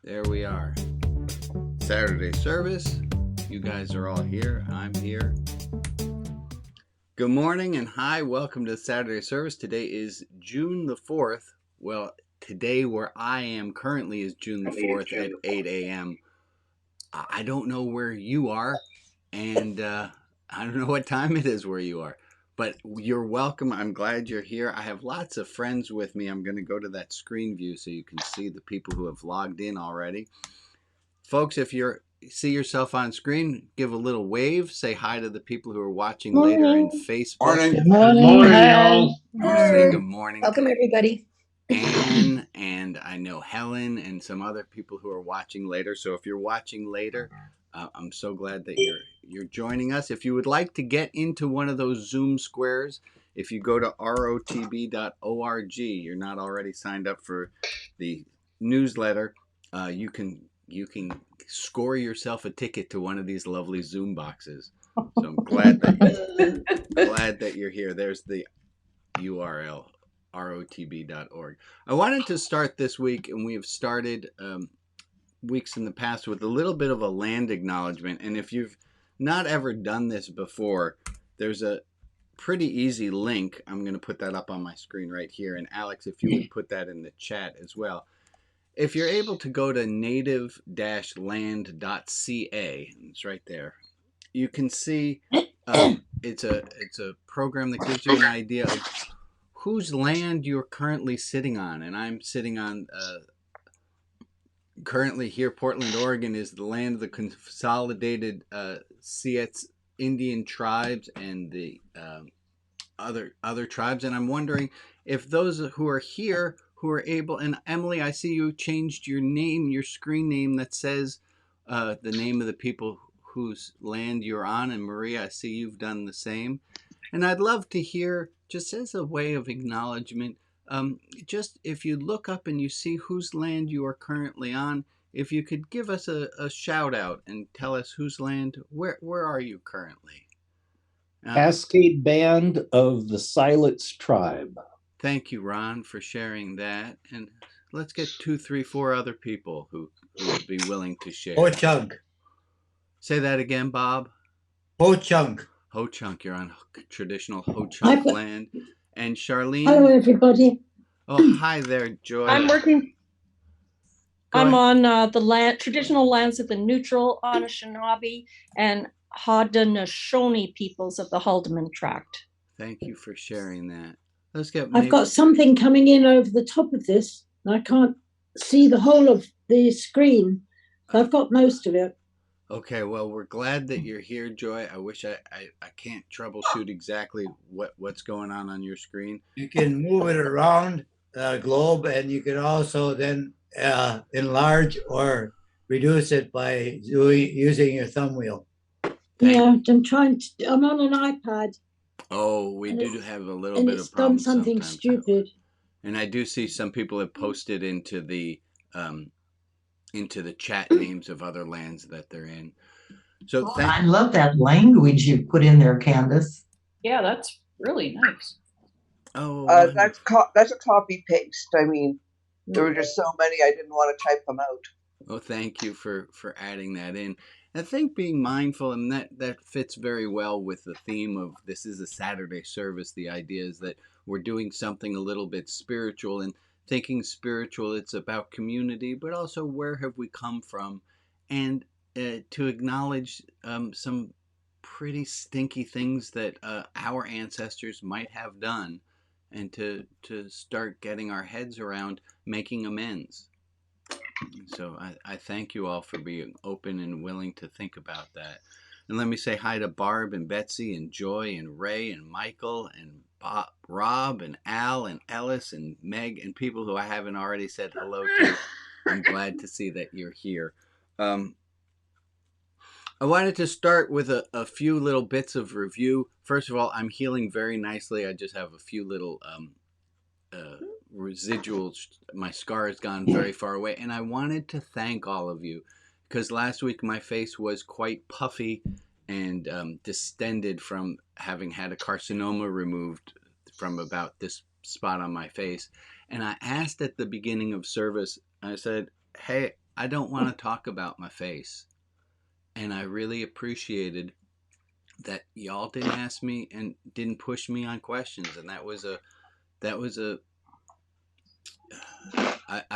There we are. Saturday service. You guys are all here. I'm here. Good morning and hi. Welcome to Saturday service. Today is June the 4th. Well, today where I am currently is June the 4th at 8 a.m. I don't know where you are, and I don't know what time it is where you are. But you're welcome. I'm glad you're here. I have lots of friends with me. I'm going to go to that screen view so you can see the people who have logged in already. Folks, if you see yourself on screen, give a little wave. Say hi to the people who are watching later in Facebook. Morning. Good morning. Say good morning. Welcome, everybody. Anne, and I know Helen and some other people who are watching later. So if you're watching later, I'm so glad that you're joining us. If you would like to get into one of those Zoom squares, if you go to rotb.org, you're not already signed up for the newsletter, you can score yourself a ticket to one of these lovely Zoom boxes. So I'm glad that you're here. There's the URL. rotb.org. I wanted to start this week, and we have started weeks in the past with a little bit of a land acknowledgement. And if you've not ever done this before, there's a pretty easy link. I'm going to put that up on my screen right here. And Alex, if you would put that in the chat as well. If you're able to go to native-land.ca, it's right there, you can see it's a program that gives you an idea of whose land you're currently sitting on. And I'm sitting on, currently here, Portland, Oregon is the land of the consolidated Sietz Indian tribes and the other tribes. And I'm wondering if those who are here, who are able, and Emily, I see you changed your name, your screen name that says the name of the people whose land you're on. And Maria, I see you've done the same. And I'd love to hear, just as a way of acknowledgement, just if you look up and you see whose land you are currently on, if you could give us a shout out and tell us whose land, where are you currently? Cascade Band of the Siletz Tribe. Thank you, Ron, for sharing that. And let's get 2, 3, 4 other people who would be willing to share. Ho-Chunk. Say that again, Bob. Ho-Chunk. Ho-Chunk, you're on traditional Ho-Chunk land. And Charlene. Hello, everybody. Oh, hi there, Joy. I'm working. I'm on the land, traditional lands of the neutral Anishinaabe and Haudenosaunee peoples of the Haldeman Tract. Thank you for sharing that. Let's get. I've got something coming in over the top of this. I can't see the whole of the screen. I've got most of it. Okay, well, we're glad that you're here, Joy. I wish I can't troubleshoot exactly what's going on your screen. You can move it around the globe, and you can also then enlarge or reduce it by using your thumb wheel. Yeah, I'm on an iPad. Oh, we do have a little bit of problems. And it's done something stupid. And I do see some people have posted into the chat names of other lands that they're in. So I love that language you put in there, Candace. Yeah, that's really nice. Oh, that's a copy paste. I mean, there were just so many I didn't want to type them out. Oh, thank you for adding that in. I think being mindful, and that fits very well with the theme of this is a Saturday service. The idea is that we're doing something a little bit spiritual, and thinking spiritual, it's about community, but also where have we come from, and to acknowledge some pretty stinky things that our ancestors might have done, and to start getting our heads around making amends. So I thank you all for being open and willing to think about that. And let me say hi to Barb and Betsy and Joy and Ray and Michael and Bob, Rob and Al and Ellis and Meg and people who I haven't already said hello to. I'm glad to see that you're here. I wanted to start with a few little bits of review. First of all, I'm healing very nicely. I just have a few little residuals. My scar has gone very far away. And I wanted to thank all of you because last week my face was quite puffy and distended from having had a carcinoma removed from about this spot on my face. And I asked at the beginning of service, I said, hey, I don't want to talk about my face. And I really appreciated that y'all didn't ask me and didn't push me on questions. And I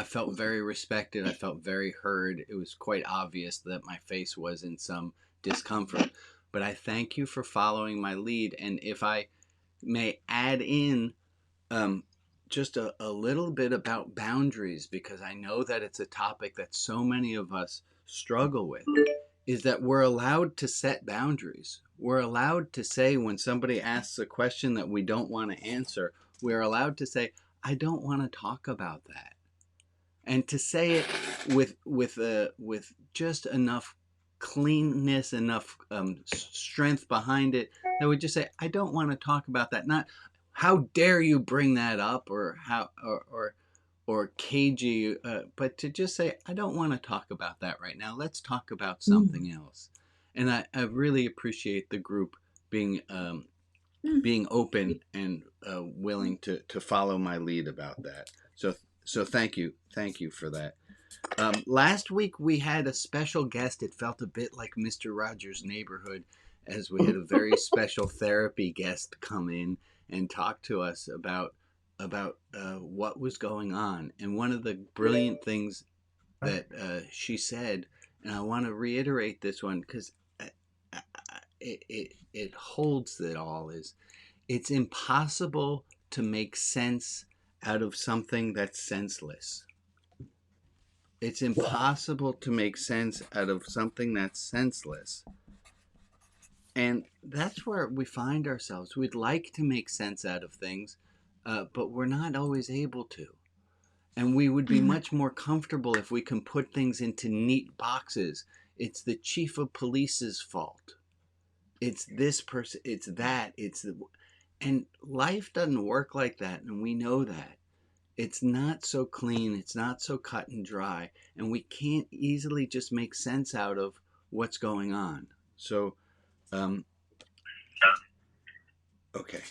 felt very respected. I felt very heard. It was quite obvious that my face was in some discomfort. But I thank you for following my lead. And if I may add in just a little bit about boundaries, because I know that it's a topic that so many of us struggle with, is that we're allowed to set boundaries. We're allowed to say, when somebody asks a question that we don't want to answer, we're allowed to say, I don't want to talk about that. And to say it with just enough cleanness, enough strength behind it, that we just say, I don't want to talk about that. Not, how dare you bring that up, or how or cagey, but to just say, I don't want to talk about that right now. Let's talk about something else. And I really appreciate the group being open and willing to follow my lead about that. So thank you for that. Last week we had a special guest. It felt a bit like Mr. Rogers' Neighborhood, as we had a very special therapy guest come in and talk to us about what was going on. And one of the brilliant things that she said, and I want to reiterate this one because it holds it all, is it's impossible to make sense out of something that's senseless. It's impossible to make sense out of something that's senseless. And that's where we find ourselves. We'd like to make sense out of things, but we're not always able to. And we would be much more comfortable if we can put things into neat boxes. It's the chief of police's fault. It's this person. It's that. And life doesn't work like that, and we know that. It's not so clean. It's not so cut and dry, and we can't easily just make sense out of what's going on. So, okay.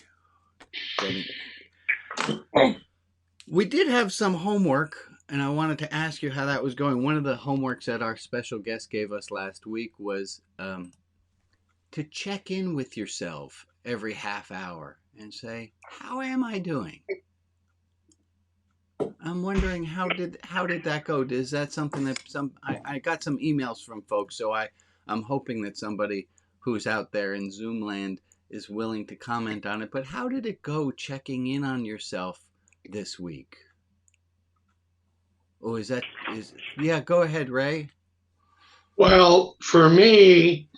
We did have some homework, and I wanted to ask you how that was going. One of the homeworks that our special guest gave us last week was to check in with yourself every half hour and say, how am I doing? I'm wondering, how did that go? Is that something that I got some emails from folks, so I'm hoping that somebody who's out there in Zoom land is willing to comment on it. But how did it go checking in on yourself this week? Oh, yeah, go ahead, Ray. Well, for me,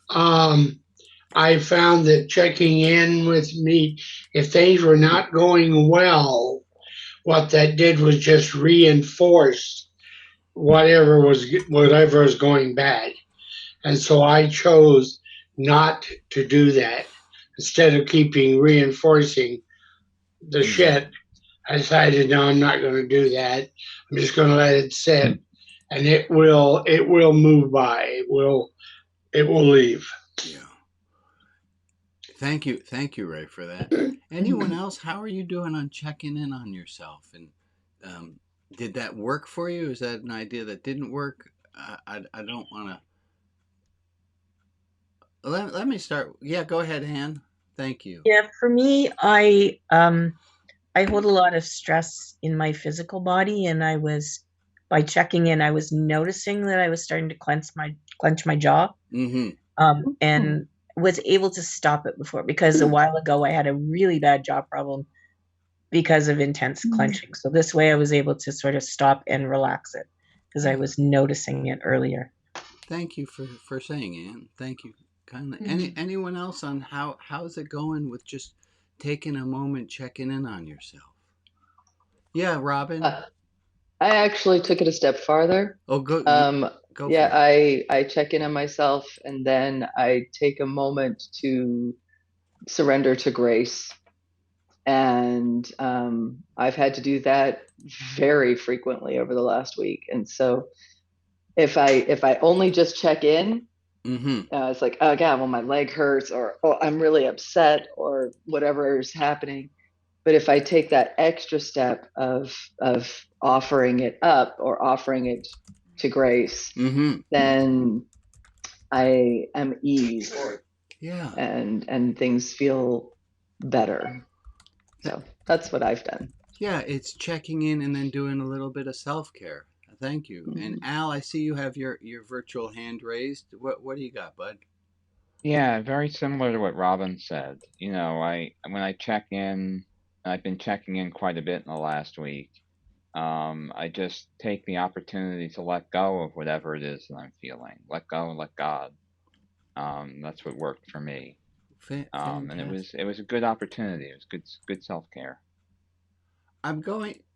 I found that checking in with me, if things were not going well, what that did was just reinforce whatever was going bad. And so I chose not to do that. Instead of reinforcing the shit, I decided, no, I'm not going to do that. I'm just going to let it sit, and it will move by. It will leave. Yeah. Thank you, Ray, for that. Anyone else? How are you doing on checking in on yourself? And did that work for you? Is that an idea that didn't work? I don't want to. Let me start. Yeah, go ahead, Anne. Thank you. Yeah, for me, I hold a lot of stress in my physical body, and by checking in, I was noticing that I was starting to clench my jaw, and was able to stop it before, because a while ago I had a really bad jaw problem because of intense clenching. So this way I was able to sort of stop and relax it because I was noticing it earlier. Thank you for saying, Anne. Thank you. Anyone else on how's it going with just taking a moment, checking in on yourself? Yeah, Robin. I actually took it a step farther. Oh, go yeah, I check in on myself, and then I take a moment to surrender to grace. And I've had to do that very frequently over the last week. And so if I only just check in, it's like, oh yeah, well, my leg hurts, or I'm really upset, or whatever is happening. But if I take that extra step of offering it up, or offering it to grace, then I am eased. Yeah. And things feel better. So that's what I've done. Yeah, it's checking in and then doing a little bit of self-care. Thank you. And Al, I see you have your virtual hand raised. What do you got, bud? Yeah, very similar to what Robin said. You know, when I check in, I've been checking in quite a bit in the last week. I just take the opportunity to let go of whatever it is that I'm feeling. Let go and let God. That's what worked for me. And it was a good opportunity. It was good self-care.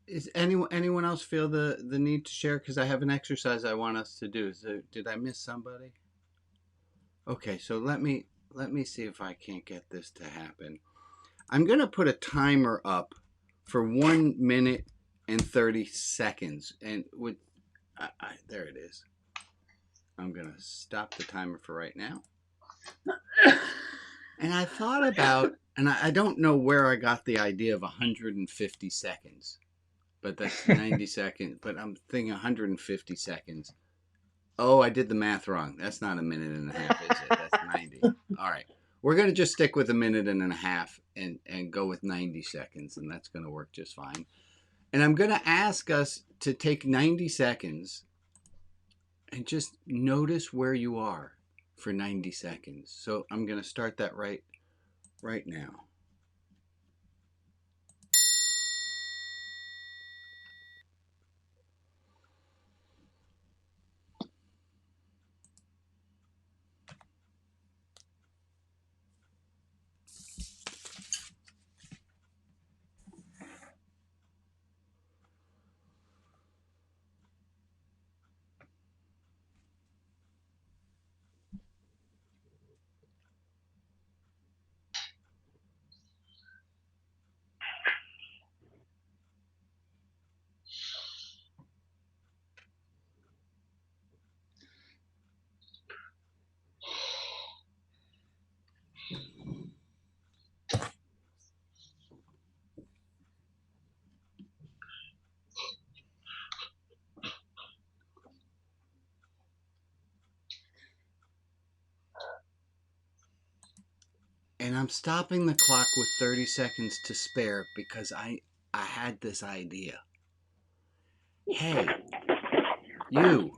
Is anyone else feel the need to share? Because I have an exercise I want us to do. So did I miss somebody? Okay, so let me see if I can't get this to happen. I'm gonna put a timer up for 1 minute and 30 seconds, and with there it is. I'm gonna stop the timer for right now. And I thought about, and I don't know where I got the idea of 150 seconds, but that's 90 seconds. But I'm thinking 150 seconds. Oh, I did the math wrong. That's not a minute and a half, is it? That's 90. All right. We're going to just stick with a minute and a half and go with 90 seconds, and that's going to work just fine. And I'm going to ask us to take 90 seconds and just notice where you are for 90 seconds. So I'm going to start that right now. And I'm stopping the clock with 30 seconds to spare because I had this idea. Hey, you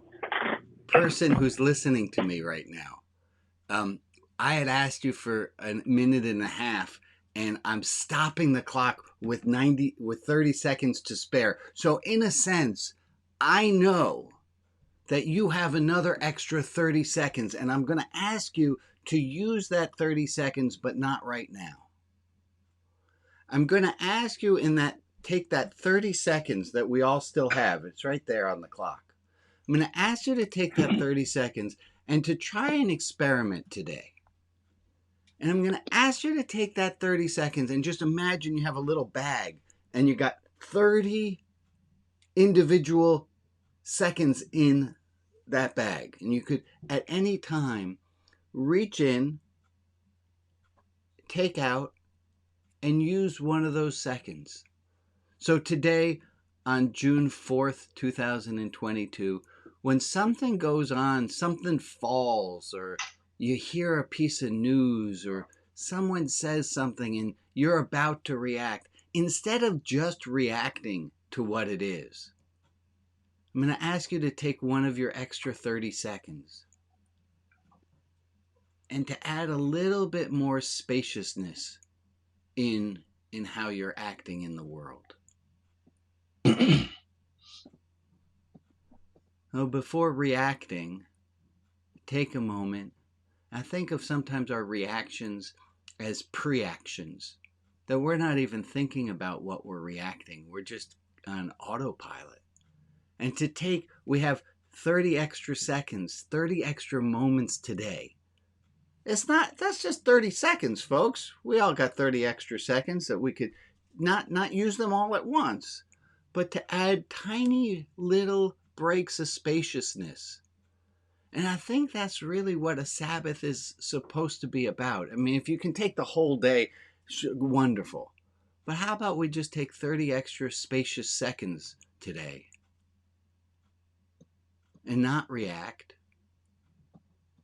person who's listening to me right now, I had asked you for a minute and a half, and I'm stopping the clock with 30 seconds to spare. So in a sense, I know that you have another extra 30 seconds, and I'm going to ask you to use that 30 seconds, but not right now. I'm going to ask you take that 30 seconds that we all still have. It's right there on the clock. I'm going to ask you to take that 30 seconds and to try an experiment today. And I'm going to ask you to take that 30 seconds and just imagine you have a little bag and you got 30 individual seconds in that bag. And you could, at any time, reach in, take out, and use one of those seconds. So today, on June 4th, 2022, when something goes on, something falls, or you hear a piece of news, or someone says something and you're about to react, instead of just reacting to what it is, I'm going to ask you to take one of your extra 30 seconds and to add a little bit more spaciousness in how you're acting in the world. So before reacting, take a moment. I think of sometimes our reactions as pre-actions, that we're not even thinking about what we're reacting. We're just on autopilot. And we have 30 extra seconds, 30 extra moments today. That's just 30 seconds, folks. We all got 30 extra seconds that we could not use them all at once, but to add tiny little breaks of spaciousness. And I think that's really what a Sabbath is supposed to be about. I mean, if you can take the whole day, wonderful. But how about we just take 30 extra spacious seconds today? and not react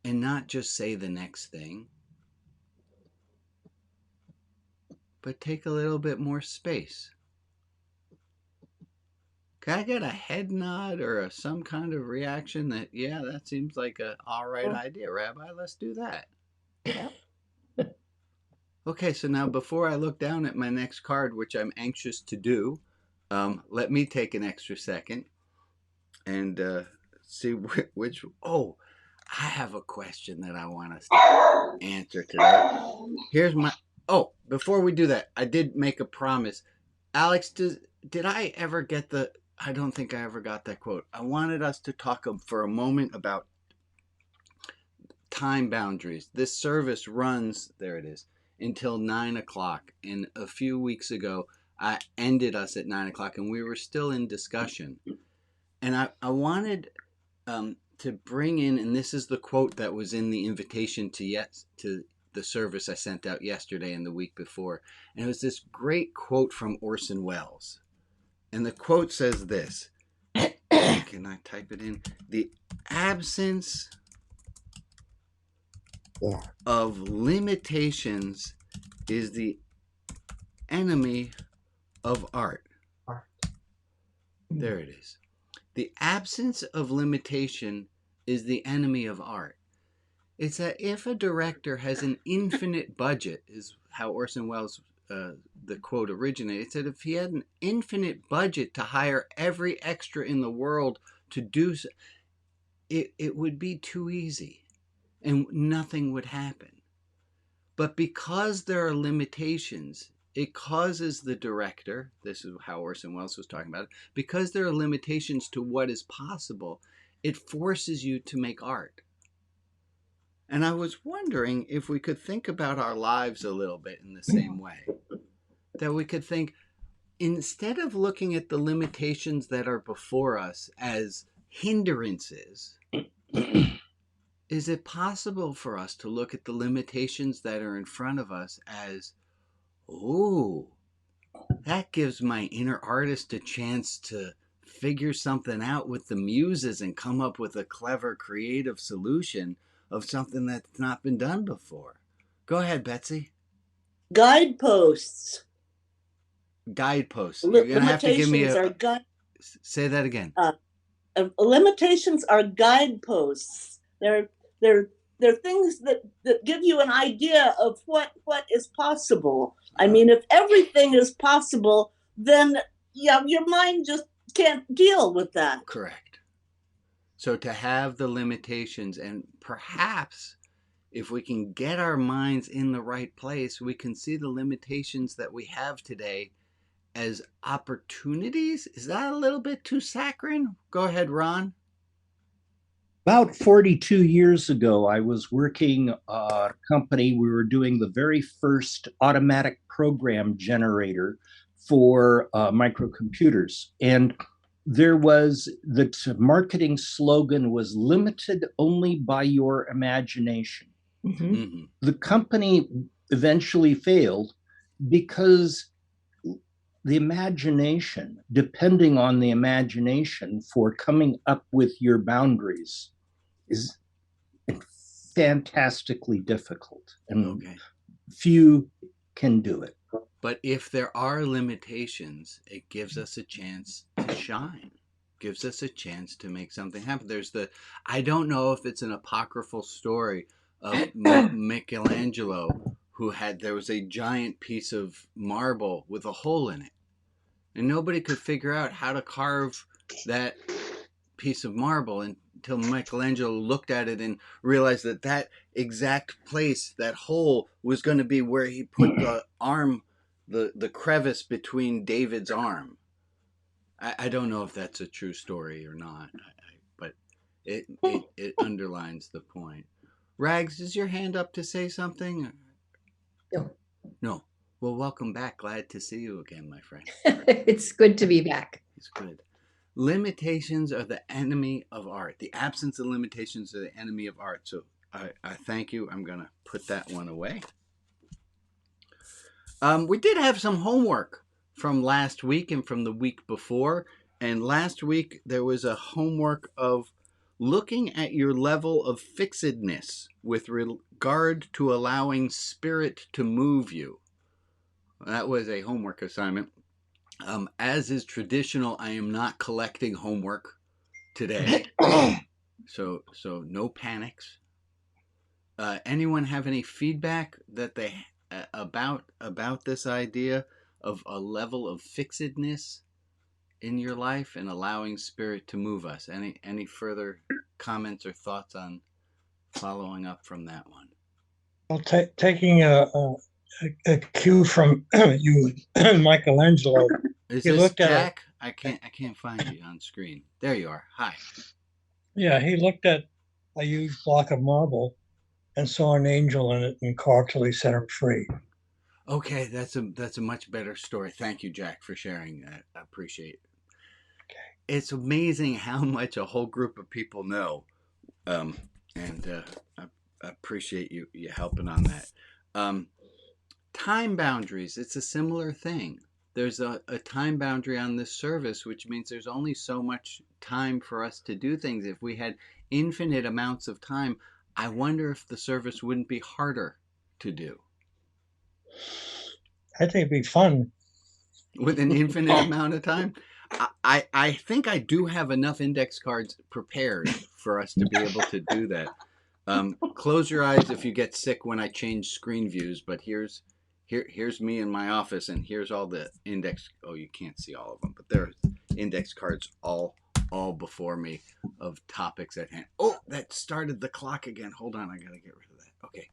and not just say the next thing, but take a little bit more space. Can I get a head nod or some kind of reaction that, yeah, that seems like a all right idea, Rabbi? Let's do that. Yeah. Okay, so now before I look down at my next card, which I'm anxious to do, let me take an extra second and see which. Oh, I have a question that I want us to answer today. Here's my. Oh, before we do that, I did make a promise. Alex, did I ever get the? I don't think I ever got that quote. I wanted us to talk for a moment about time boundaries. This service runs, there it is, until 9 o'clock. And a few weeks ago, I ended us at 9 o'clock and we were still in discussion. And I wanted to bring in, and this is the quote that was in the invitation to the service I sent out yesterday and the week before. And it was this great quote from Orson Welles. And the quote says this. Can I type it in? The absence of limitations is the enemy of art. There it is. The absence of limitation is the enemy of art. It's that if a director has an infinite budget, is how Orson Welles, the quote originated. It said if he had an infinite budget to hire every extra in the world to do so, it would be too easy and nothing would happen. But because there are limitations, it causes the director, this is how Orson Welles was talking about it, because there are limitations to what is possible, it forces you to make art. And I was wondering if we could think about our lives a little bit in the same way. That we could think, instead of looking at the limitations that are before us as hindrances, is it possible for us to look at the limitations that are in front of us as, ooh, that gives my inner artist a chance to figure something out with the muses and come up with a clever, creative solution of something that's not been done before. Go ahead, Betsy. Guideposts. Guideposts. You're going to have to give me say that again. Limitations are guideposts. They're things that give you an idea of what is possible. I mean, if everything is possible, then your mind just can't deal with that. Correct. So to have the limitations, and perhaps if we can get our minds in the right place, we can see the limitations that we have today as opportunities. Is that a little bit too saccharine? Go ahead, Ron. About 42 years ago, I was working at a company. We were doing the very first automatic program generator for microcomputers. And there was, the marketing slogan was limited only by your imagination. Mm-hmm. Mm-hmm. The company eventually failed because the imagination, depending on the imagination for coming up with your boundaries, is fantastically difficult, and few can do it. But if there are limitations, it gives us a chance to shine, gives us a chance to make something happen. There's I don't know if it's an apocryphal story of Michelangelo, there was a giant piece of marble with a hole in it. And nobody could figure out how to carve that piece of marble until Michelangelo looked at it and realized that exact place, that hole, was going to be where he put the arm, the crevice between David's arm. I don't know if that's a true story or not, but it underlines the point. Rags, is your hand up to say something? No. Well, welcome back. Glad to see you again, my friend. It's good to be back. It's good. Limitations are the enemy of art. The absence of limitations are the enemy of art. So I thank you. I'm going to put that one away. We did have some homework from last week and from the week before. And last week there was a homework of looking at your level of fixedness with regard to allowing spirit to move you. That was a homework assignment. As is traditional, I am not collecting homework today, so no panics. Anyone have any feedback that they about this idea of a level of fixedness in your life and allowing spirit to move us? Any further comments or thoughts on following up from that one? Well, taking a cue from you, Michelangelo. Is he this looked Jack? I can't find you on screen. There you are. Hi. Yeah, he looked at a huge block of marble and saw an angel in it and carved till he set him free. Okay, that's a much better story. Thank you, Jack, for sharing that. I appreciate it. Okay. It's amazing how much a whole group of people know, and I appreciate you helping on that. Time boundaries. It's a similar thing. There's a time boundary on this service, which means there's only so much time for us to do things. If we had infinite amounts of time, I wonder if the service wouldn't be harder to do. I think it'd be fun. With an infinite amount of time? I think I do have enough index cards prepared for us to be able to do that. Close your eyes if you get sick when I change screen views, but here's me in my office, and here's all the index. Oh, you can't see all of them, but there are index cards all before me of topics at hand. Oh, that started the clock again. Hold on, I gotta get rid of that. Okay.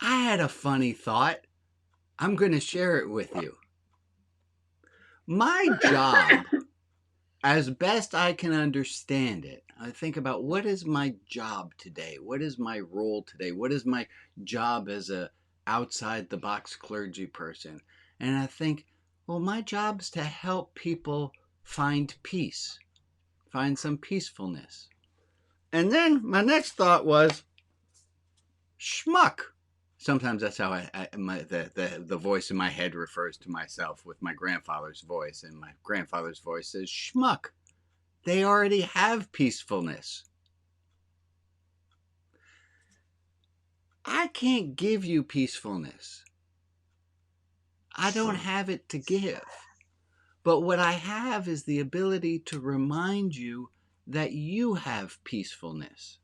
I had a funny thought. I'm going to share it with you. My job, as best I can understand it, I think about what is my job today? What is my role today? What is my job as a outside the box clergy person? And I think, well, my job is to help people find peace, find some peacefulness. And then my next thought was, schmuck. Sometimes that's how the voice in my head refers to myself with my grandfather's voice, and my grandfather's voice says, schmuck. They already have peacefulness. I can't give you peacefulness. I don't have it to give. But what I have is the ability to remind you that you have peacefulness.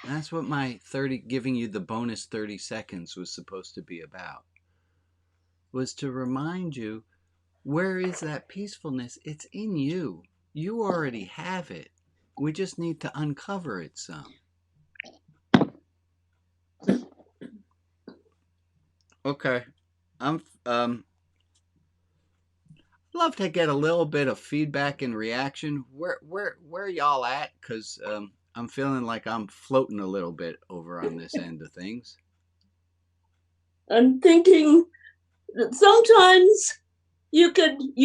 That's what my giving you the bonus 30 seconds was supposed to be about. Was to remind you, where is that peacefulness? It's in you. You already have it. We just need to uncover it some. Okay. Love to get a little bit of feedback and reaction. Where y'all at? Because I'm feeling like I'm floating a little bit over on this end of things. I'm thinking that sometimes you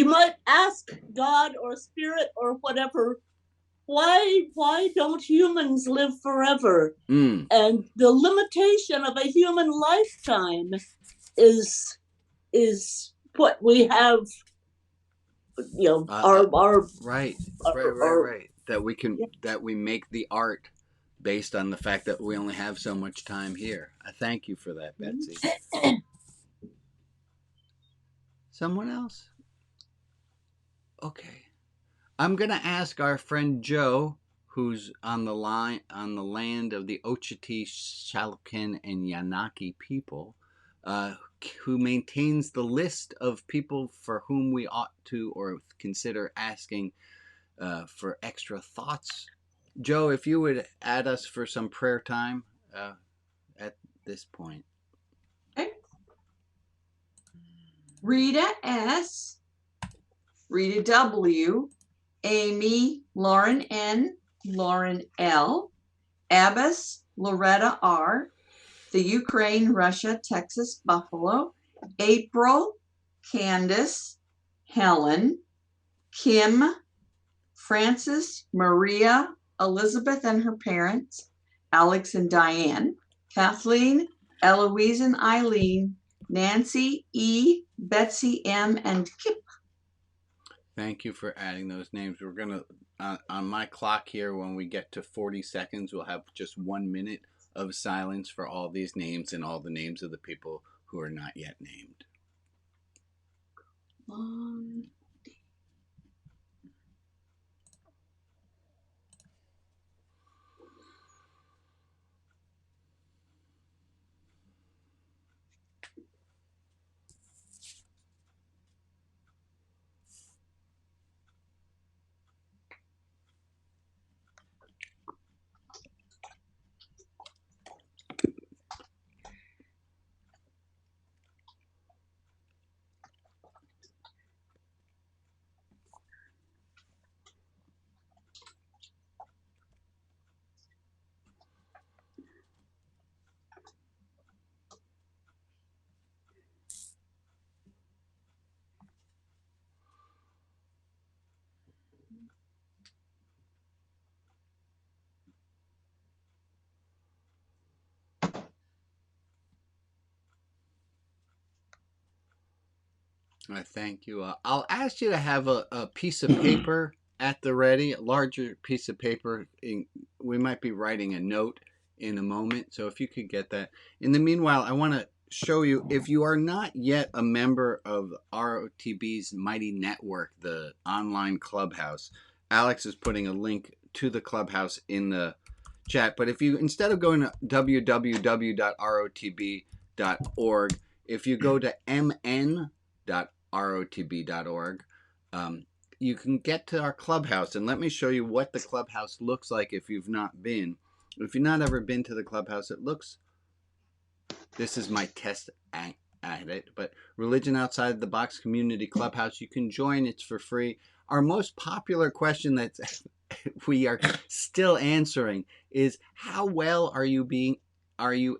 might ask God or Spirit or whatever, why don't humans live forever? And the limitation of a human lifetime is what we have, our right. That we make the art based on the fact that we only have so much time here. I thank you for that, Betsy. Someone else? Okay. I'm going to ask our friend Joe, who's on the land of the Ochiti, Chalkin, and Yanaki people, who maintains the list of people for whom we ought to or consider asking for extra thoughts. Joe, if you would add us for some prayer time at this point. Okay. Rita S., Rita W., Amy, Lauren N., Lauren L., Abbas, Loretta R., the Ukraine, Russia, Texas, Buffalo, April, Candace, Helen, Kim, Francis, Maria, Elizabeth and her parents, Alex and Diane, Kathleen, Eloise and Eileen, Nancy E, Betsy M, and Kip. Thank you for adding those names. We're going to, on my clock here, when we get to 40 seconds, we'll have just 1 minute of silence for all these names and all the names of the people who are not yet named. I thank you. I'll ask you to have a piece of paper at the ready, a larger piece of paper. We might be writing a note in a moment, so if you could get that. In the meanwhile, I want to show you, if you are not yet a member of ROTB's Mighty Network, the online clubhouse, Alex is putting a link to the clubhouse in the chat. But if you, instead of going to www.rotb.org, if you go to mn.rotb.org, you can get to our clubhouse. And let me show you what the clubhouse looks like if you've not been. If you've not ever been to the clubhouse, it looks, this is my test at it, but Religion Outside the Box Community Clubhouse, you can join, it's for free. Our most popular question that we are still answering is, how well are you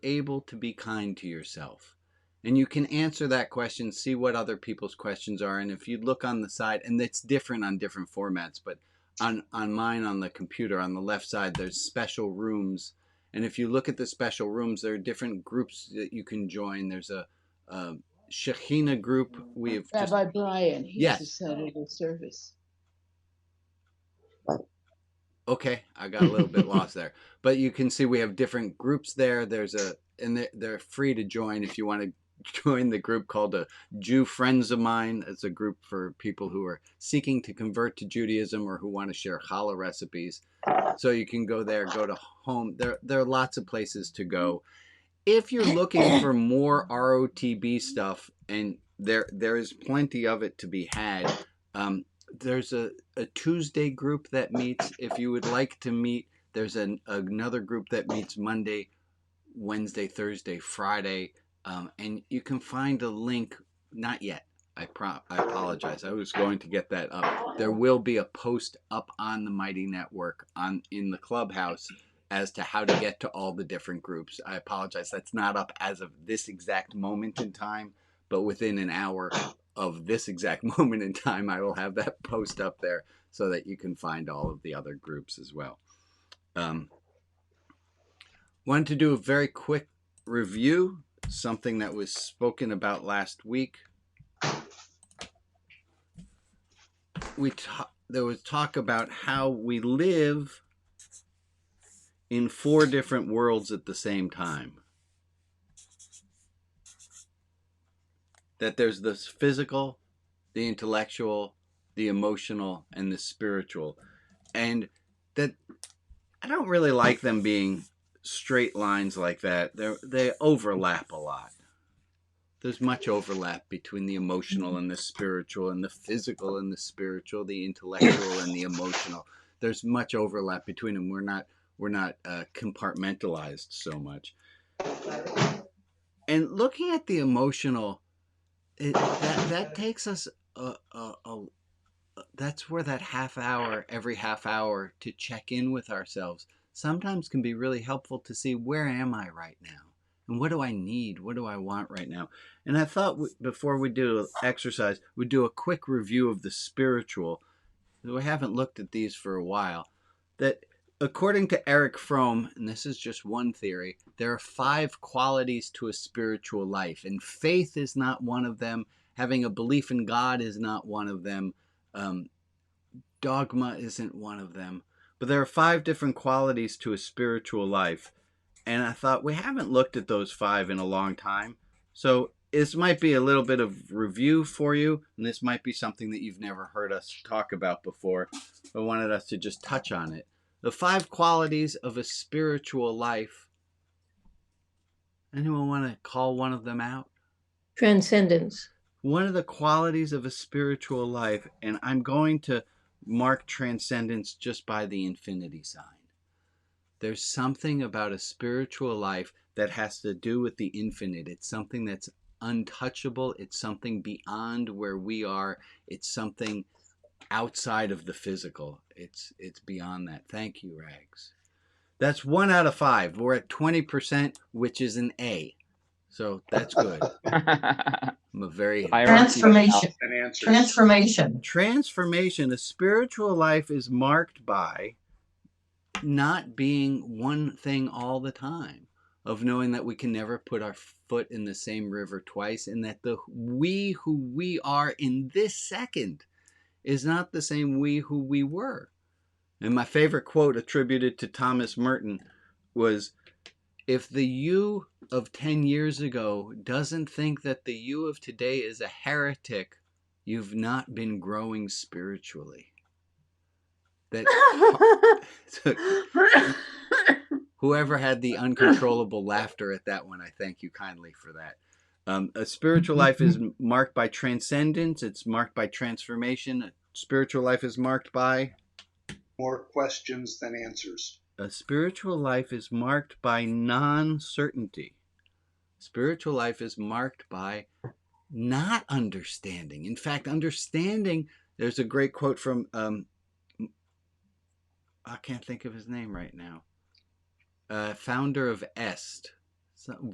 able to be kind to yourself? And you can answer that question, see what other people's questions are. And if you look on the side, and it's different on different formats, but on mine, on the computer, on the left side, there's special rooms. And if you look at the special rooms, there are different groups that you can join. There's a Shekhinah group. We've Rabbi Brian, he's yes. a Saturday service. Okay, I got a little bit lost there. But you can see we have different groups there. And they're free to join if you want to join the group called Jew Friends of Mine. It's a group for people who are seeking to convert to Judaism or who want to share challah recipes. So you can go there, go to home. There are lots of places to go. If you're looking for more ROTB stuff, and there is plenty of it to be had, there's a Tuesday group that meets. If you would like to meet, there's another group that meets Monday, Wednesday, Thursday, Friday. And you can find a link, not yet. I apologize. I was going to get that up. There will be a post up on the Mighty Network in the clubhouse as to how to get to all the different groups. I apologize. That's not up as of this exact moment in time, but within an hour of this exact moment in time, I will have that post up there so that you can find all of the other groups as well. Wanted to do a very quick review, something that was spoken about last week. There was talk about how we live in 4 different worlds at the same time. That there's this physical, the intellectual, the emotional, and the spiritual. And that I don't really like them being straight lines like that. They overlap a lot. There's much overlap between the emotional and the spiritual, and the physical and the spiritual, the intellectual and the emotional. There's much overlap between them. We're not compartmentalized so much. And looking at the emotional, that takes us that's where that every half hour to check in with ourselves sometimes can be really helpful to see, where am I right now? And what do I need? What do I want right now? And I thought before we do an exercise, we'd do a quick review of the spiritual. We haven't looked at these for a while. That according to Eric Fromm, and this is just one theory, there are 5 qualities to a spiritual life, and faith is not one of them. Having a belief in God is not one of them. Dogma isn't one of them. But there are 5 different qualities to a spiritual life. And I thought, we haven't looked at those 5 in a long time. So this might be a little bit of review for you, and this might be something that you've never heard us talk about before, but wanted us to just touch on it. The 5 qualities of a spiritual life. Anyone want to call one of them out? Transcendence. One of the qualities of a spiritual life, and I'm going to mark transcendence just by the infinity sign. There's something about a spiritual life that has to do with the infinite. It's something that's untouchable. It's something beyond where we are. It's something outside of the physical. It's beyond that. Thank you, Rags. That's 1 out of 5. We're at 20%, which is an A. So that's good. I'm a very transformation. Transformation. Transformation. A spiritual life is marked by not being one thing all the time, of knowing that we can never put our foot in the same river twice, and that the we who we are in this second is not the same we who we were. And my favorite quote attributed to Thomas Merton was, if the you of 10 years ago doesn't think that the you of today is a heretic, you've not been growing spiritually. That whoever had the uncontrollable laughter at that one, I thank you kindly for that. A spiritual life is marked by transcendence. It's marked by transformation. A spiritual life is marked by more questions than answers. A spiritual life is marked by non-certainty. Spiritual life is marked by not understanding. In fact, understanding, there's a great quote from I can't think of his name right now. Founder of Est,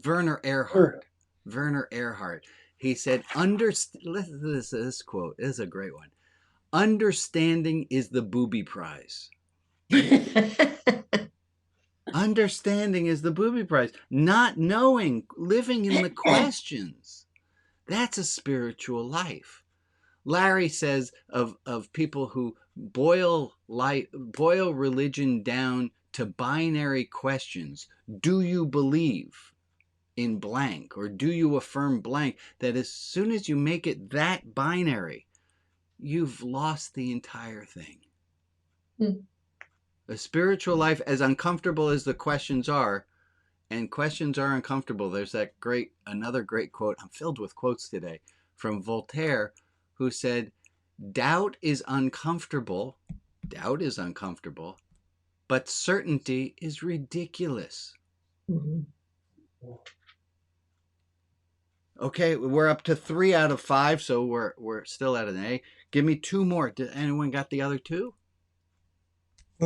Werner Erhard. Werner Erhard. He said, listen to this quote. This is a great one. Understanding is the booby prize. Understanding is the booby prize. Not knowing, living in the questions. That's a spiritual life. Larry says of people who boil religion down to binary questions. Do you believe in blank, or do you affirm blank? That as soon as you make it that binary, you've lost the entire thing. A spiritual life, as uncomfortable as the questions are, and questions are uncomfortable. There's another great quote. I'm filled with quotes today from Voltaire, who said, doubt is uncomfortable, but certainty is ridiculous. Okay, we're up to 3 out of 5, so we're still at an A. Give me 2 more. Did anyone got the other 2?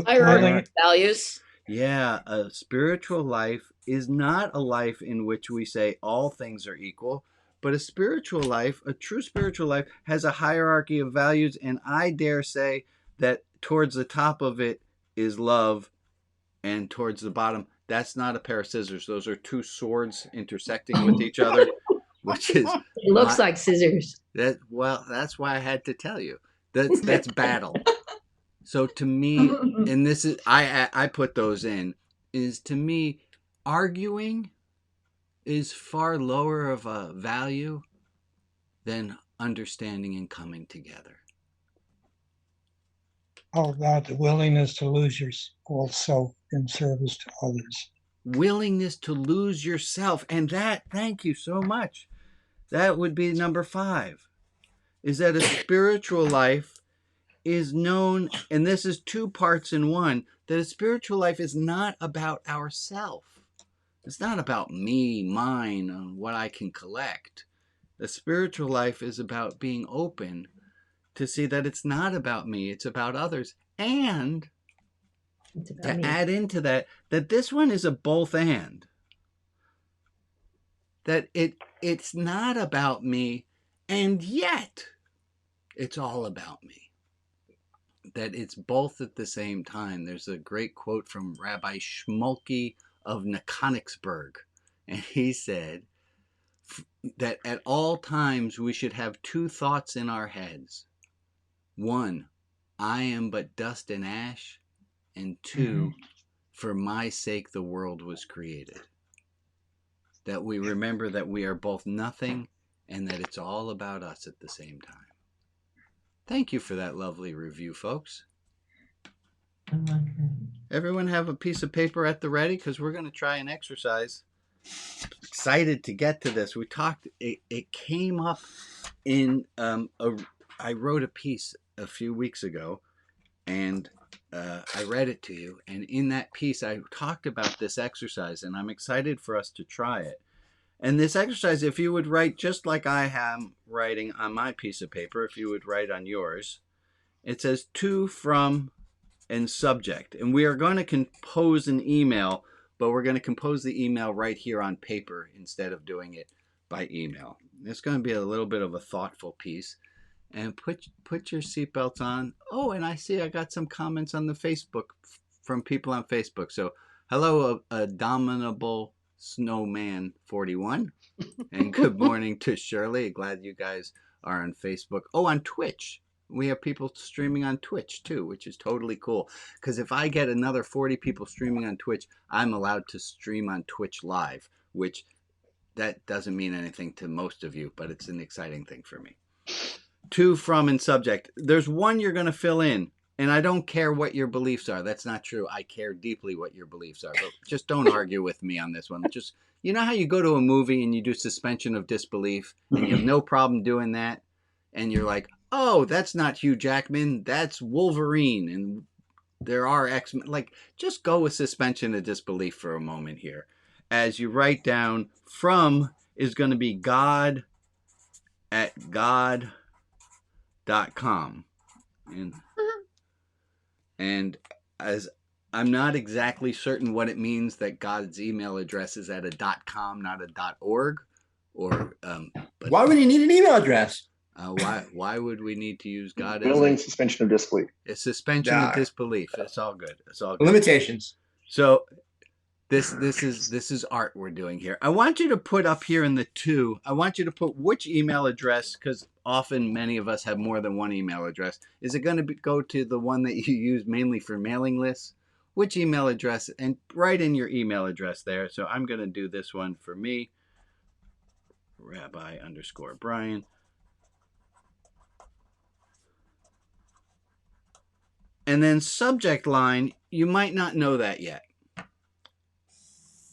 Hierarchy values. Yeah, a spiritual life is not a life in which we say all things are equal, but a spiritual life, a true spiritual life, has a hierarchy of values, and I dare say that towards the top of it is love, and towards the bottom, that's not a pair of scissors. Those are 2 swords intersecting with each other, which is... It looks like scissors. Well, that's why I had to tell you. That's battle. So to me, and this is, I put those in, is to me, arguing is far lower of a value than understanding and coming together. How about the willingness to lose yourself in service to others? Willingness to lose yourself. And that, thank you so much. That would be number 5. Is that a spiritual life is known, and this is 2 parts in one, that a spiritual life is not about ourself. It's not about me, mine, and what I can collect. A spiritual life is about being open to see that it's not about me, it's about others. And to add into that this one is a both and. That it's not about me, and yet it's all about me. that it's both at the same time. There's a great quote from Rabbi Shmulky of Nekonicsburg, and he said that at all times we should have two thoughts in our heads. One, I am but dust and ash, and two, for my sake the world was created. That we remember that we are both nothing and that it's all about us at the same time. Thank you for that lovely review, folks. Everyone have a piece of paper at the ready because we're going to try an exercise. Excited to get to this. We talked, it came up in, I wrote a piece a few weeks ago and I read it to you. And in that piece, I talked about this exercise and I'm excited for us to try it. And this exercise, if you would write just like I am writing on my piece of paper, if you would write on yours, it says to, from, and subject. And we are going to compose an email, but we're going to compose the email right here on paper instead of doing it by email. It's going to be a little bit of a thoughtful piece. And put your seatbelts on. Oh, and I see I got some comments on the Facebook from people on Facebook. So hello, Abominable Snowman 41. And good morning to Shirley. Glad you guys are on Facebook. Oh, on Twitch. We have people streaming on Twitch too, which is totally cool. Because if I get another 40 people streaming on Twitch, I'm allowed to stream on Twitch live, which that doesn't mean anything to most of you, but it's an exciting thing for me. To, from, and subject. There's one you're going to fill in, and I don't care what your beliefs are. That's not true. I care deeply what your beliefs are, but just don't argue with me on this one. Just, you know how you go to a movie and you do suspension of disbelief, and you have no problem doing that, and you're like, oh, that's not Hugh Jackman, that's Wolverine, and there are X-Men. Like, just go with suspension of disbelief for a moment here. As you write down, from is going to be God at God.com. And as I'm not exactly certain what it means that God's email address is at a .com, not a .org, or but why would he need an email address? Why would we need to use God Willing as suspension of disbelief? A suspension of disbelief. It's all good. It's all good. Limitations. So this is art we're doing here. I want you to put up here in the two. I want you to put which email address, because often many of us have more than one email address. Is it going to go to the one that you use mainly for mailing lists? Which email address? And write in your email address there. So I'm going to do this one for me. Rabbi_Brian. And then subject line, you might not know that yet.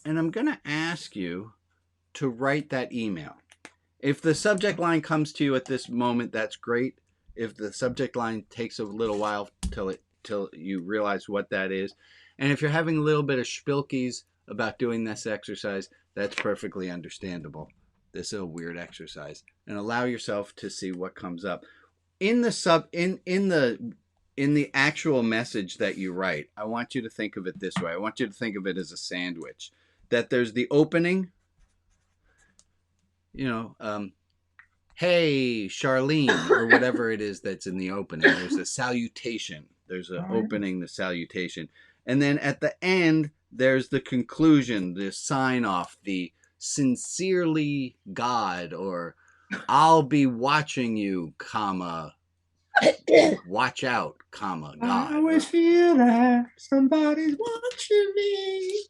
And I'm going to ask you to write that email. If the subject line comes to you at this moment, that's great. If the subject line takes a little while till you realize what that is. And if you're having a little bit of spilkies about doing this exercise, that's perfectly understandable. This is a weird exercise. And allow yourself to see what comes up. In the actual message that you write, I want you to think of it this way. I want you to think of it as a sandwich. That there's the opening, hey, Charlene, or whatever it is that's in the opening. There's a salutation. There's an opening, the salutation. And then at the end, there's the conclusion, the sign off, the sincerely God, or I'll be watching you, comma, watch out, comma, God. I always feel that somebody's watching me.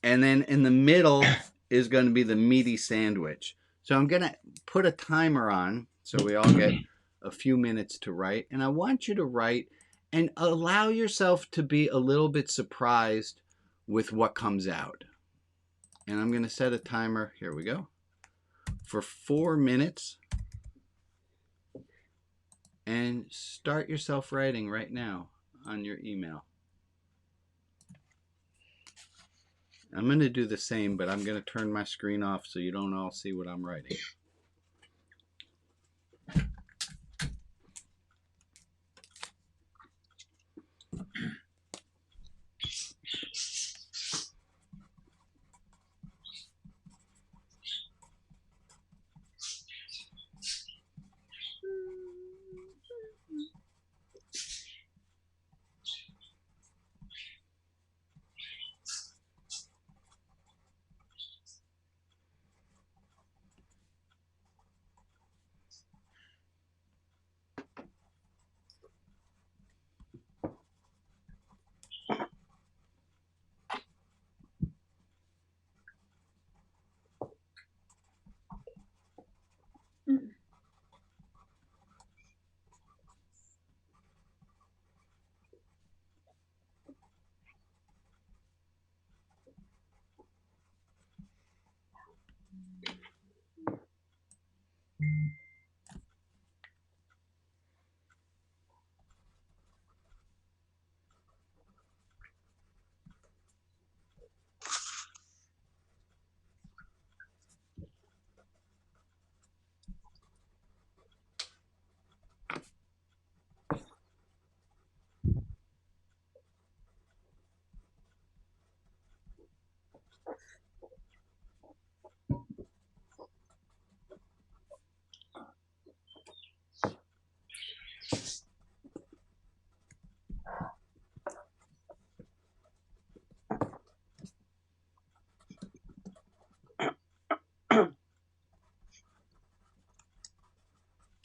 And then in the middle is going to be the meaty sandwich. So I'm going to put a timer on so we all get a few minutes to write. And I want you to write and allow yourself to be a little bit surprised with what comes out. And I'm going to set a timer, here we go, for 4 minutes. And start yourself writing right now on your email. I'm going to do the same, but I'm going to turn my screen off so you don't all see what I'm writing.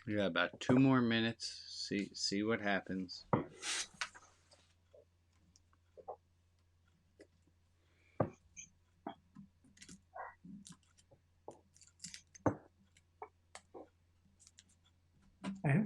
We got about 2 more minutes. See what happens. Okay.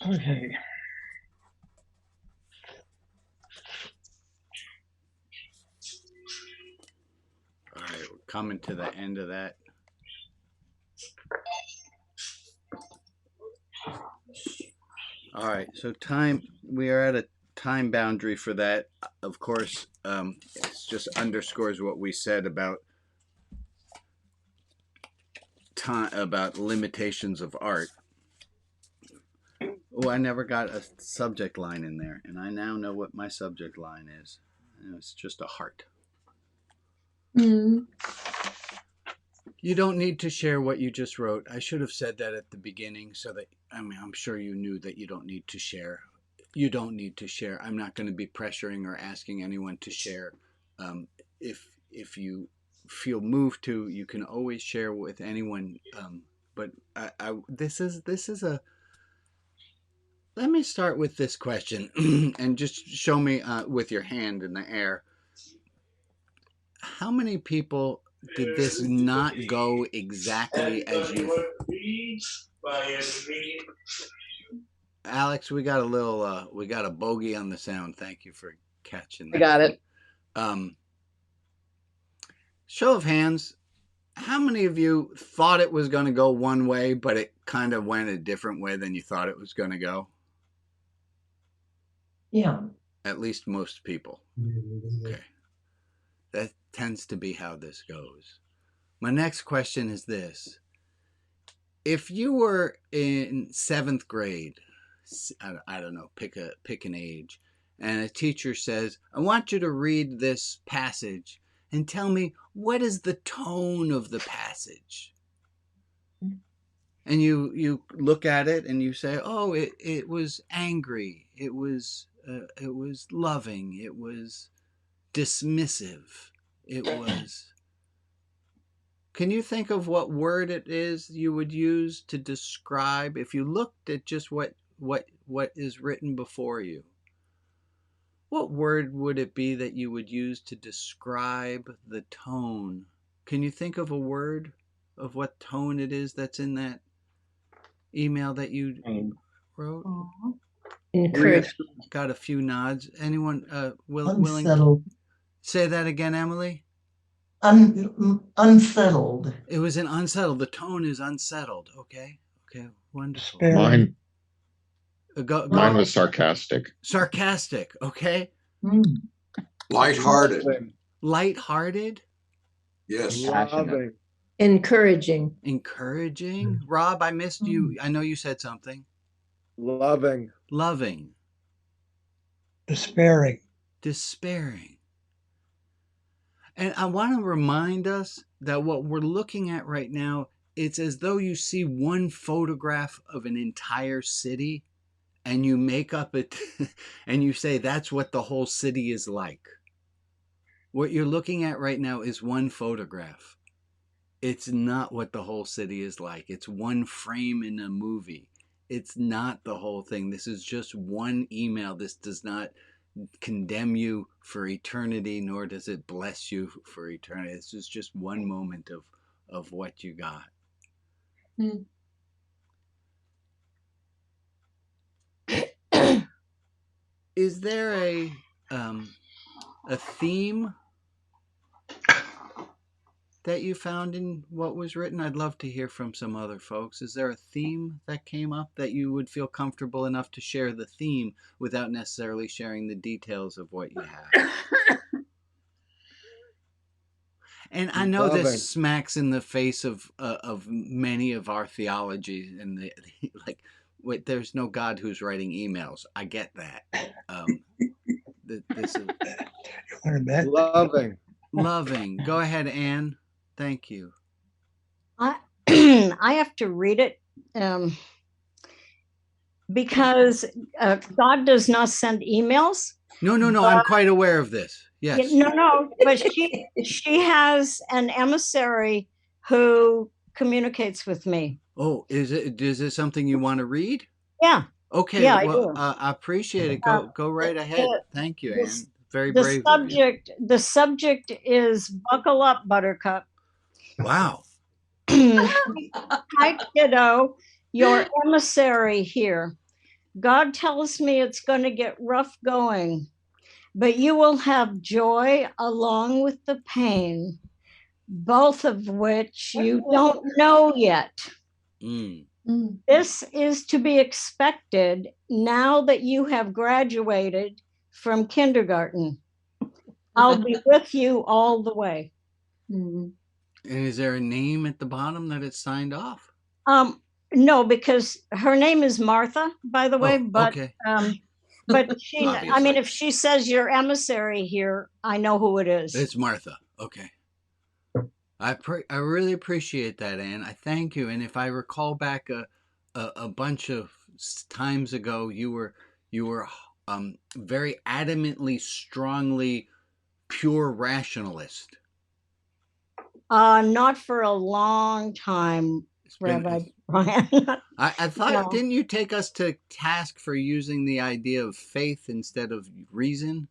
Okay. All right, we're coming to the end of that. All right, so we are at a time boundary for that. Of course, it just underscores what we said about time, about limitations of art. Oh, I never got a subject line in there, and I now know what my subject line is. It's just a heart. Mm. You don't need to share what you just wrote. I should have said that at the beginning so that, I'm sure you knew that you don't need to share. You don't need to share. I'm not going to be pressuring or asking anyone to share. If you feel moved to, you can always share with anyone. But this is a. Let me start with this question, and just show me with your hand in the air. How many people did this not go exactly as you? Alex, we got a bogey on the sound. Thank you for catching that. I got it. Show of hands. How many of you thought it was going to go one way, but it kind of went a different way than you thought it was going to go? Yeah. At least most people. Okay. That tends to be how this goes. My next question is this. If you were in 7th grade, I don't know, pick an age, and a teacher says, I want you to read this passage and tell me what is the tone of the passage. And you look at it and you say, oh, it was angry, it was loving, it was dismissive, it was. Can you think of what word it is you would use to describe if you looked at just what is written before you? What word would it be that you would use to describe the tone? Can you think of a word of what tone it is that's in that email that you wrote? Encourage. Got a few nods. Anyone willing? Unsettled. Say that again, Emily. Unsettled. It was an unsettled. The tone is unsettled. Okay. Wonderful. Despairing. Mine was sarcastic. Sarcastic. Okay. Lighthearted. Lighthearted. Yes. Loving. Encouraging. Encouraging. Rob, I missed you. I know you said something. Loving. Loving. Despairing. Despairing. And I want to remind us that what we're looking at right now it's as though you see one photograph of an entire city and you make up it and you say that's what the whole city is like. What you're looking at right now is one photograph. It's not what the whole city is like. It's one frame in a movie. It's not the whole thing. This is just one email. This does not condemn you for eternity, nor does it bless you for eternity. This is just one moment of what you got. Is there a theme that you found in what was written? I'd love to hear from some other folks. Is there a theme that came up that you would feel comfortable enough to share the theme without necessarily sharing the details of what you have? And I know this smacks in the face of many of our theologies, and wait, there's no God who's writing emails. I get that. This is loving. Go ahead, Anne. Thank you. I have to read it because God does not send emails. No. I'm quite aware of this. Yes. No. But she has an emissary who communicates with me. Oh, is it something you want to read? Yeah. Okay. Yeah, well, I do. I appreciate it. Go right ahead. Thank you, Anne. Very brave of you. The subject is buckle up, Buttercup. Wow. Hi, kiddo. Your emissary here. God tells me it's going to get rough going, but you will have joy along with the pain, both of which you don't know yet. This is to be expected now that you have graduated from kindergarten. I'll be with you all the way. And is there a name at the bottom that it's signed off? No, because her name is Martha, by the way. But okay. But she, I mean, if she says your emissary here, I know who it is. It's Martha. Okay. I really appreciate that, Anne. I thank you. And if I recall back a bunch of times ago, you were very adamantly, strongly pure rationalist. Not for a long time, Rabbi Brian. I thought, didn't you take us to task for using the idea of faith instead of reason?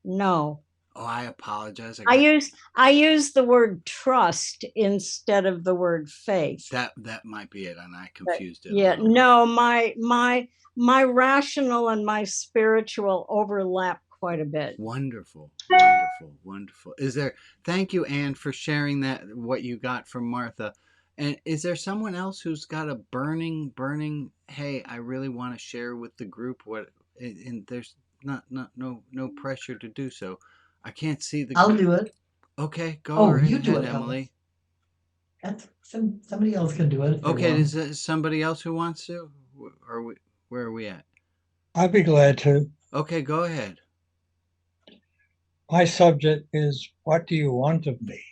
No. Oh, I apologize. I use the word trust instead of the word faith. That might be it, and I confused it. Yeah, no, my rational and my spiritual overlap quite a bit. Wonderful. Thank you, Anne, for sharing that, what you got from Martha. And is there someone else who's got a burning, hey, I really want to share with the group what, and there's no pressure to do so. I can't see the. I'll do it. Okay, go right you do ahead, it, Emily. That's somebody else can do it. Okay, is there somebody else who wants to? Where are we at? I'd be glad to. Okay, go ahead. My subject is, what do you want of me?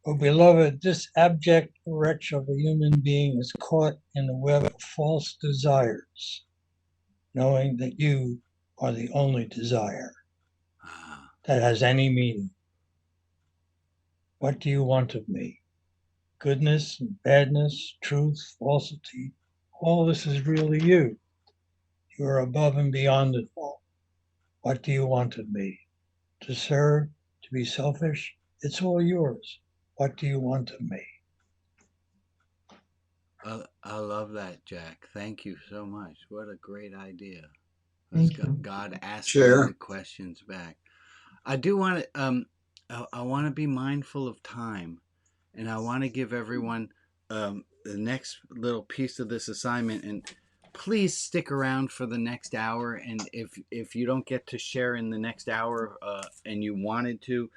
Oh, beloved, this abject wretch of a human being is caught in the web of false desires, knowing that you are the only desire that has any meaning. What do you want of me? Goodness and badness, truth, falsity, all this is really you. You are above and beyond it all. What do you want of me? To serve, to be selfish, it's all yours. What do you want of me? I love that, Jack. Thank you so much. What a great idea. God asking the questions back. I do want to. I want to be mindful of time, and I want to give everyone the next little piece of this assignment. And please stick around for the next hour. And if you don't get to share in the next hour, and you wanted to,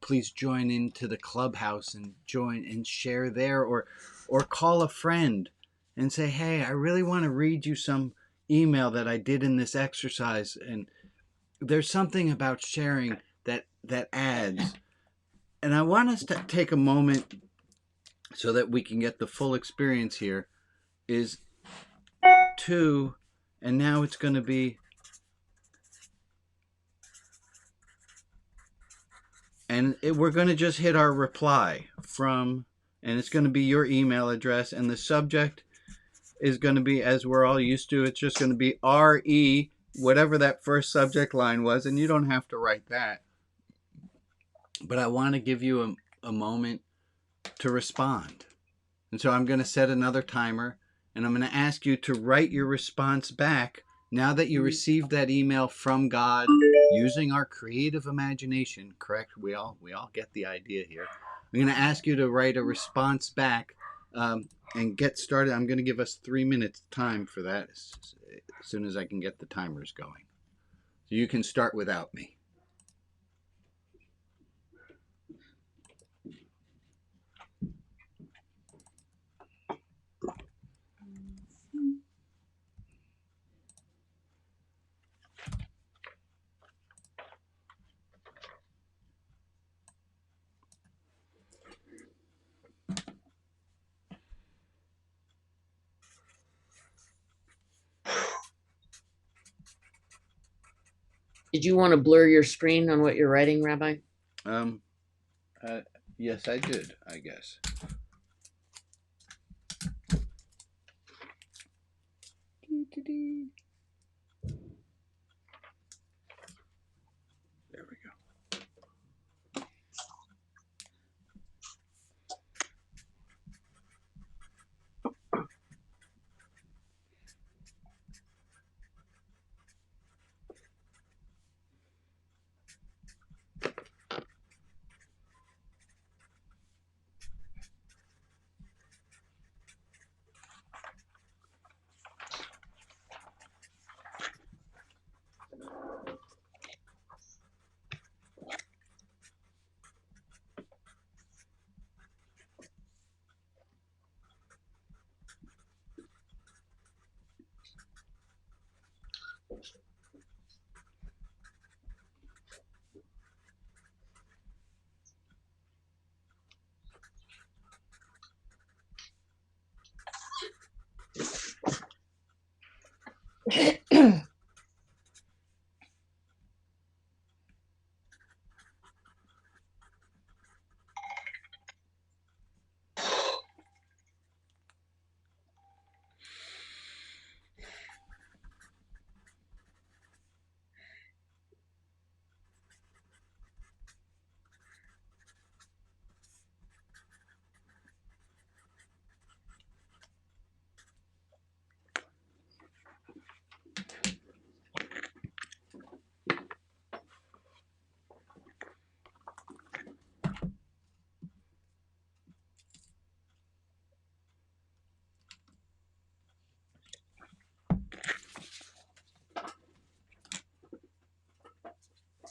please join into the clubhouse and join and share there, or call a friend and say, hey, I really want to read you some email that I did in this exercise. And there's something about sharing that adds. And I want us to take a moment so that we can get the full experience here is to, and now it's going to be, and we're going to just hit our reply from, and it's going to be your email address, and the subject is going to be, as we're all used to, it's just going to be RE, whatever that first subject line was, and you don't have to write that. But I want to give you a moment to respond. And so I'm going to set another timer, and I'm going to ask you to write your response back now that you received that email from God using our creative imagination. Correct? We all get the idea here. I'm going to ask you to write a response back and get started. I'm going to give us 3 minutes time for that as soon as I can get the timers going. So you can start without me. Did you want to blur your screen on what you're writing, Rabbi? Yes, I did, I guess. There we go.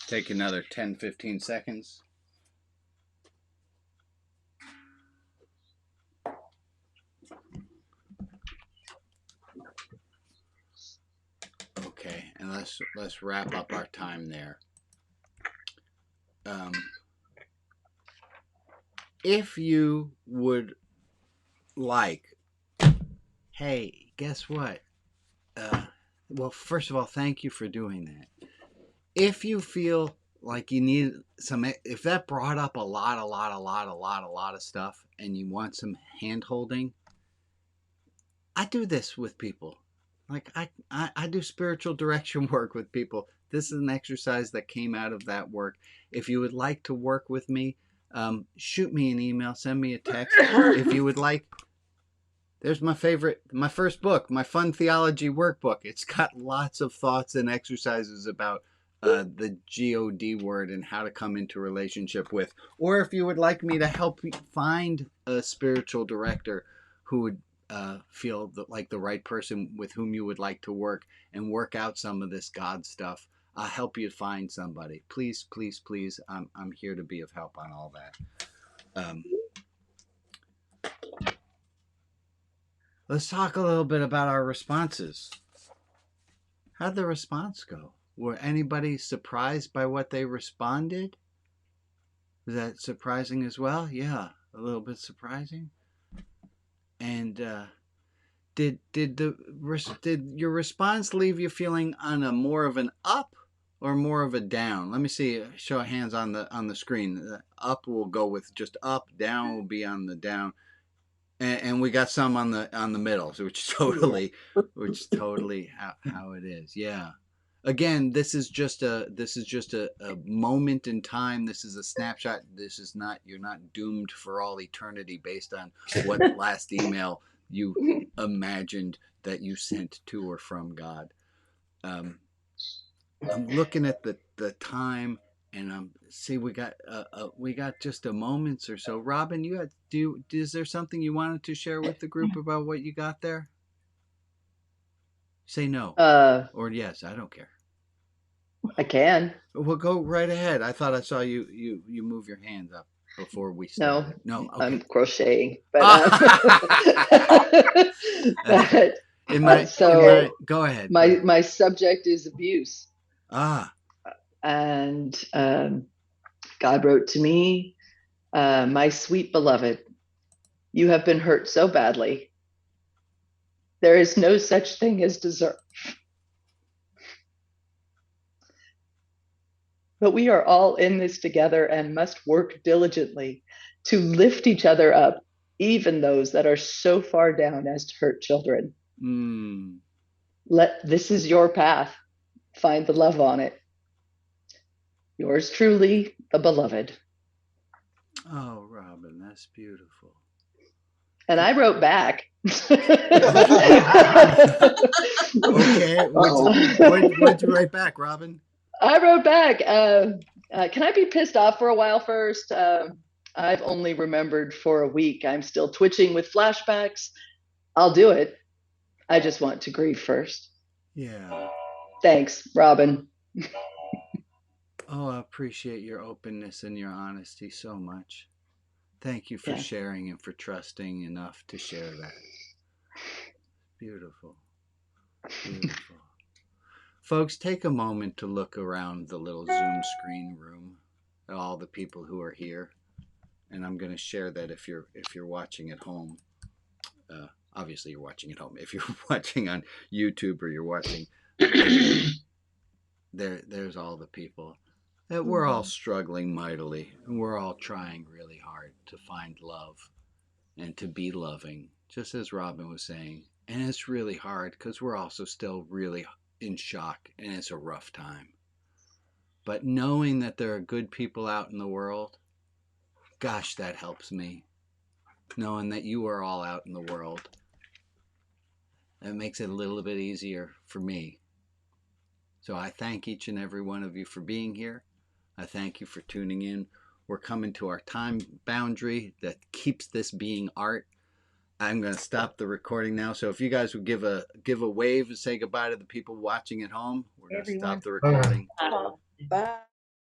Take another 10, 15 seconds. Okay, and let's wrap up our time there. If you would like, hey, guess what? Well, first of all, thank you for doing that. If you feel like you need some, if that brought up a lot of stuff and you want some hand holding, I do this with people. Like I do spiritual direction work with people. This is an exercise that came out of that work. If you would like to work with me, shoot me an email, send me a text. If you would like, there's my first book, my Fun Theology Workbook. It's got lots of thoughts and exercises about the God word and how to come into relationship with. Or if you would like me to help you find a spiritual director who would feel like the right person with whom you would like to work and work out some of this God stuff, I'll help you find somebody. Please, please, please. I'm here to be of help on all that. Let's talk a little bit about our responses. How'd the response go? Were anybody surprised by what they responded? Was that surprising as well? Yeah, a little bit surprising. And did your response leave you feeling on a more of an up or more of a down? Let me see. Show of hands on the screen. Up will go with just up. Down will be on the down. And we got some on the middle, which is totally how it is. Yeah. Again, this is just a moment in time. This is a snapshot. This is not, you're not doomed for all eternity based on what last email you imagined that you sent to or from God. I'm looking at the time, and see, we got just a moments or so. Robin, is there something you wanted to share with the group about what you got there? Say no or yes. I don't care. I can. Well, go right ahead. I thought I saw you move your hands up before we started. No, okay. I'm crocheting. But, go ahead. My subject is abuse. And God wrote to me, my sweet beloved, you have been hurt so badly. There is no such thing as deserve. But we are all in this together and must work diligently to lift each other up, even those that are so far down as to hurt children. This is your path. Find the love on it. Yours truly, the beloved. Oh, Robin, that's beautiful. And I wrote back. Okay, what'd you write back, Robin? I wrote back, can I be pissed off for a while first? I've only remembered for a week. I'm still twitching with flashbacks. I'll do it. I just want to grieve first. Yeah. Thanks, Robin. Oh, I appreciate your openness and your honesty so much. Thank you for sharing and for trusting enough to share that. Beautiful. Beautiful. Folks, take a moment to look around the little Zoom screen room at all the people who are here. And I'm going to share that if you're watching at home. Obviously, you're watching at home. If you're watching on YouTube or you're watching, there's all the people. That we're all struggling mightily. And we're all trying really hard to find love and to be loving, just as Robin was saying. And it's really hard because we're also still really in shock, and it's a rough time. But knowing that there are good people out in the world, gosh, that helps me. Knowing that you are all out in the world, it makes it a little bit easier for me. So I thank each and every one of you for being here. I thank you for tuning in. We're coming to our time boundary that keeps this being art. I'm going to stop the recording now. So if you guys would give a wave and say goodbye to the people watching at home, we're going to stop the recording. Bye.